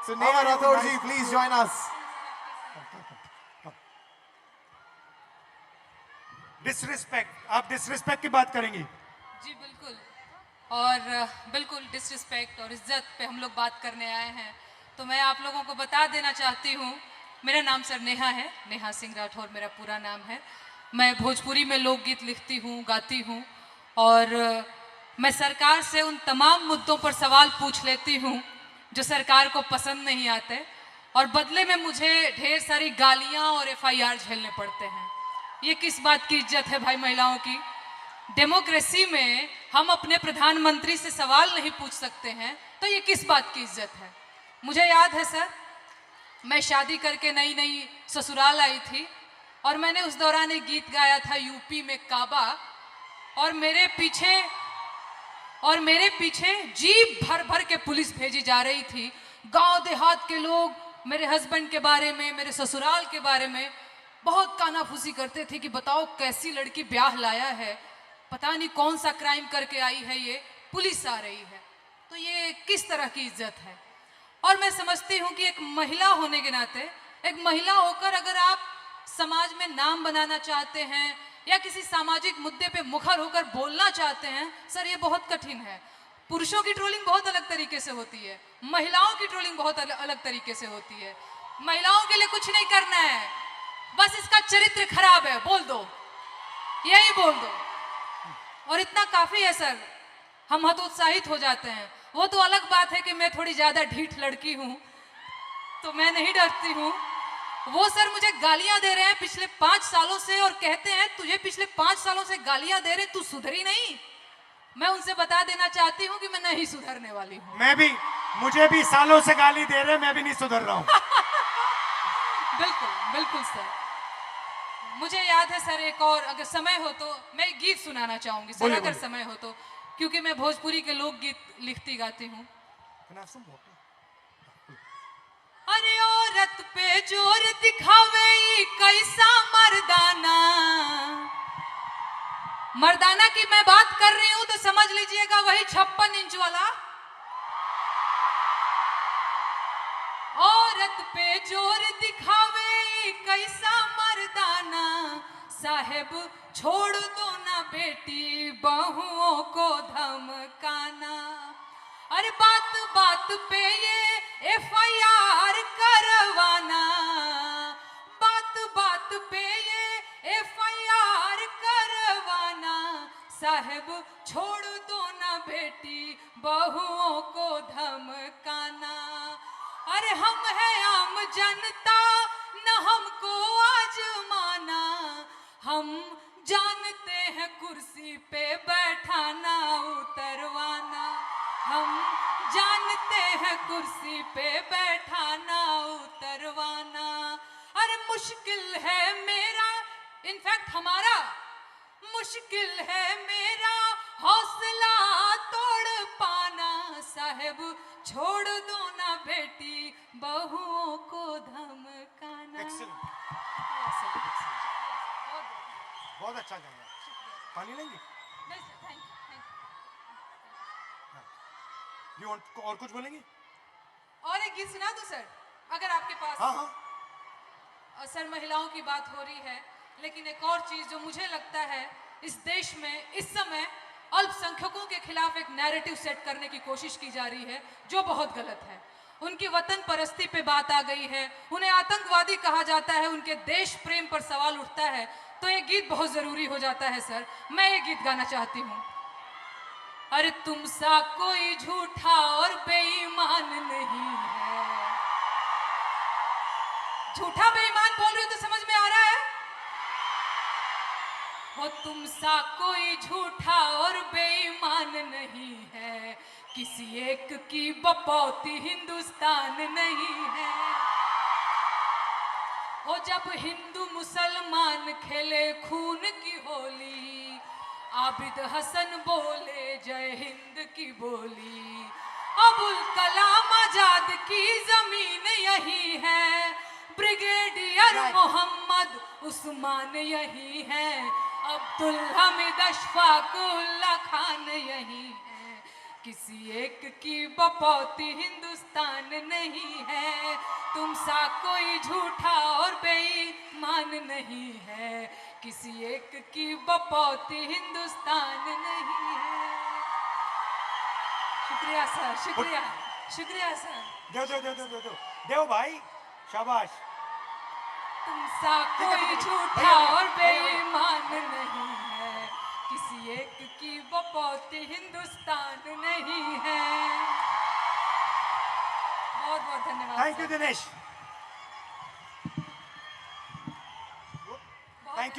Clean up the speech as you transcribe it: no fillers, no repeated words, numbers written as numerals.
So Neha Rathod ji, please join us. Disrespect, आप disrespect की बात करेंगी? जी बिल्कुल, और बिल्कुल डिसरिस्पेक्ट और इज्जत पे हम लोग बात करने आए हैं। तो मैं आप लोगों को बता देना चाहती हूँ, मेरा नाम सर नेहा है, नेहा सिंह राठौर मेरा पूरा नाम है। मैं भोजपुरी में लोकगीत लिखती हूँ, गाती हूँ, और मैं सरकार से उन तमाम मुद्दों पर सवाल पूछ लेती हूँ जो सरकार को पसंद नहीं आते, और बदले में मुझे ढेर सारी गालियाँ और FIR झेलने पड़ते हैं। ये किस बात की इज्जत है भाई महिलाओं की? डेमोक्रेसी में हम अपने प्रधानमंत्री से सवाल नहीं पूछ सकते हैं, तो ये किस बात की इज्जत है? मुझे याद है सर, मैं शादी करके नई नई ससुराल आई थी, और मैंने उस दौरान एक गीत गाया था यूपी में काबा, और मेरे पीछे जीप भर भर के पुलिस भेजी जा रही थी। गांव देहात के लोग मेरे हस्बैंड के बारे में, मेरे ससुराल के बारे में बहुत कानाफूसी करते थे कि बताओ कैसी लड़की ब्याह लाया है, पता नहीं कौन सा क्राइम करके आई है, ये पुलिस आ रही है। तो ये किस तरह की इज्जत है? और मैं समझती हूँ कि एक महिला होने के नाते, एक महिला होकर अगर आप समाज में नाम बनाना चाहते हैं या किसी सामाजिक मुद्दे पे मुखर होकर बोलना चाहते हैं, सर ये बहुत कठिन है। पुरुषों की ट्रोलिंग बहुत अलग तरीके से होती है, महिलाओं की ट्रोलिंग बहुत अलग तरीके से होती है। महिलाओं के लिए कुछ नहीं करना है, बस इसका चरित्र खराब है बोल दो, यही बोल दो, और इतना काफी है सर। हम हतोत्साहित हो जाते हैं। वो तो अलग बात है कि मैं थोड़ी ज्यादा ढीठ लड़की हूं, तो मैं नहीं डरती हूं। वो सर मुझे गालियां दे रहे हैं पिछले 5 सालों से, और कहते हैं तुझे पिछले 5 सालों से गालियां दे रहे, तू सुधरी नहीं। मैं उनसे बता देना चाहती हूं कि मैं नहीं सुधरने वाली हूं। मैं भी, मुझे भी सालों से गाली दे रहे, मैं भी नहीं सुधर रहा हूं। बिल्कुल बिल्कुल सर। मुझे याद है सर, एक और अगर समय हो तो मैं एक गीत सुनाना चाहूंगी सर, अगर समय हो तो, क्योंकि मैं भोजपुरी के लोकगीत लिखती गाती हूँ। अरे औरत पे जोर दिखावे कैसा मर्दाना, मर्दाना की मैं बात कर रही हूं तो समझ लीजिएगा वही 56 इंच वाला। औरत पे जोर दिखावे कैसा मर्दाना, साहेब छोड़ दो ना बेटी बहुओं को धमकाना। अरे बात बात पे ये FIR करवाना, बात बात पे ये FIR करवाना, साहेब छोड़ दो ना बेटी बहुओं को धमकाना। अरे हम है आम जनता न हमको आजमाना, हम जानते हैं कुर्सी पे बैठाना उतरवाना, हम जानते हैं कुर्सी पे बैठाना उतरवाना। अरे मुश्किल है मेरा, इनफैक्ट हमारा मुश्किल है मेरा हौसला तोड़ पाना, साहेब छोड़ दो ना बेटी बहुओं को धमकाना। बहुत अच्छा गाया। पानी लेंगे? नहीं सर, थैंक यू। और कुछ बोलेंगे? और एक गीत सुना दो सर, अगर आपके पास। हाँ। सर महिलाओं की बात हो रही है, लेकिन एक और चीज जो मुझे लगता है इस देश में इस समय अल्पसंख्यकों के खिलाफ एक नैरेटिव सेट करने की कोशिश की जा रही है, जो बहुत गलत है। उनकी वतन परस्ती पे बात आ गई है, उन्हें आतंकवादी कहा जाता है, उनके देश प्रेम पर सवाल उठता है, तो ये गीत बहुत जरूरी हो जाता है सर। मैं ये गीत गाना चाहती हूँ। अरे तुम सा कोई झूठा और बेईमान नहीं है। झूठा बेईमान बोल रही हो तो समझ में आ रहा है? हो तुम सा कोई झूठा और बेईमान नहीं है, किसी एक की बपौती हिंदुस्तान नहीं है। हो जब हिंदू मुसलमान खेले खून की होली, आबिद हसन बोले जय हिंद की बोली, अबुल कलाम आजाद की जमीन यही है, ब्रिगेडियर मोहम्मद उस्मान यही है, अब्दुल हमीद अशफाक उल्ला खान यही है, किसी एक की बपौती हिंदुस्तान नहीं है, तुम सा कोई झूठा और बेईमान नहीं है, किसी एक की बपौती हिंदुस्तान नहीं है। शुक्रिया सर, शुक्रिया, शुक्रिया सर। देव भाई, शाबाश। तुम सा कोई झूठा और बेईमान नहीं है, किसी एक की बपौती हिंदुस्तान नहीं है। बहुत बहुत धन्यवाद। Thank you Dinesh.